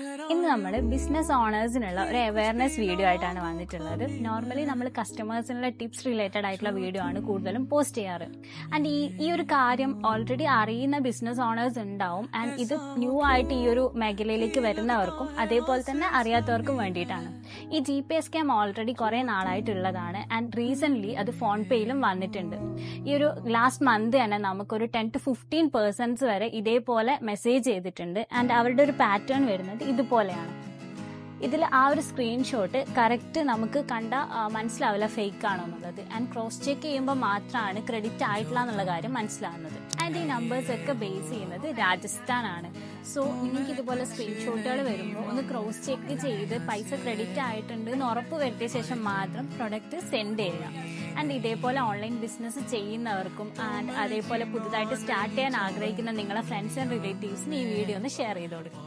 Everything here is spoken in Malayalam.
ഇന്ന് നമ്മൾ ബിസിനസ് ഓണേഴ്സിനുള്ള ഒരു അവയർനെസ് വീഡിയോ ആയിട്ടാണ് വന്നിട്ടുള്ളത്. നോർമലി നമ്മൾ കസ്റ്റമേഴ്സിനുള്ള ടിപ്സ് റിലേറ്റഡ് ആയിട്ടുള്ള വീഡിയോ ആണ് കൂടുതലും പോസ്റ്റ് ചെയ്യാറ്. ആൻഡ് ഈ ഒരു കാര്യം ഓൾറെഡി അറിയുന്ന ബിസിനസ് ഓണേഴ്സ് ഉണ്ടാവും. ആൻഡ് ഇത് ന്യൂ ആയിട്ട് ഈ ഒരു മേഖലയിലേക്ക് വരുന്നവർക്കും അതേപോലെ തന്നെ അറിയാത്തവർക്കും വേണ്ടിയിട്ടാണ്. ഈ GPay സ്കാം ഓൾറെഡി കുറെ നാളായിട്ടുള്ളതാണ്. ആൻഡ് റീസെന്റ് അത് ഫോൺ പേയിലും വന്നിട്ടുണ്ട്. ഈ ഒരു ലാസ്റ്റ് മന്ത് തന്നെ നമുക്കൊരു 10 to 15% വരെ ഇതേപോലെ മെസ്സേജ് ചെയ്തിട്ടുണ്ട്. ആൻഡ് അവരുടെ ഒരു പാറ്റേൺ വരുന്നത് ഇതുപോലെയാണ്. ഇതിൽ ആ ഒരു സ്ക്രീൻഷോട്ട് കറക്റ്റ് നമുക്ക് കണ്ട മനസ്സിലാവില്ല ഫേക്ക് ആണോ എന്നുള്ളത്. ആൻഡ് ക്രോസ് ചെക്ക് ചെയ്യുമ്പോൾ മാത്രമാണ് ക്രെഡിറ്റ് ആയിട്ടില്ല എന്നുള്ള കാര്യം മനസ്സിലാവുന്നത്. ആൻഡ് ഈ നമ്പേഴ്സ് ഒക്കെ ബേസ് ചെയ്യുന്നത് രാജസ്ഥാനാണ്. സോ നിങ്ങൾക്ക് ഇതുപോലെ സ്ക്രീൻഷോട്ടുകൾ വരുമ്പോൾ ഒന്ന് ക്രോസ് ചെക്ക് ചെയ്ത് പൈസ ക്രെഡിറ്റ് ആയിട്ടുണ്ട് എന്ന് ഉറപ്പ് വരുത്തിയ ശേഷം മാത്രം പ്രൊഡക്റ്റ് സെൻഡ് ചെയ്യുക. ആൻഡ് ഇതേപോലെ ഓൺലൈൻ ബിസിനസ് ചെയ്യുന്നവർക്കും ആൻഡ് അതേപോലെ പുതുതായിട്ട് സ്റ്റാർട്ട് ചെയ്യാൻ ആഗ്രഹിക്കുന്ന നിങ്ങളെ ഫ്രണ്ട്സ് ആൻഡ് റിലേറ്റീവ്സിന് ഈ വീഡിയോ ഒന്ന് ഷെയർ ചെയ്ത് കൊടുക്കും.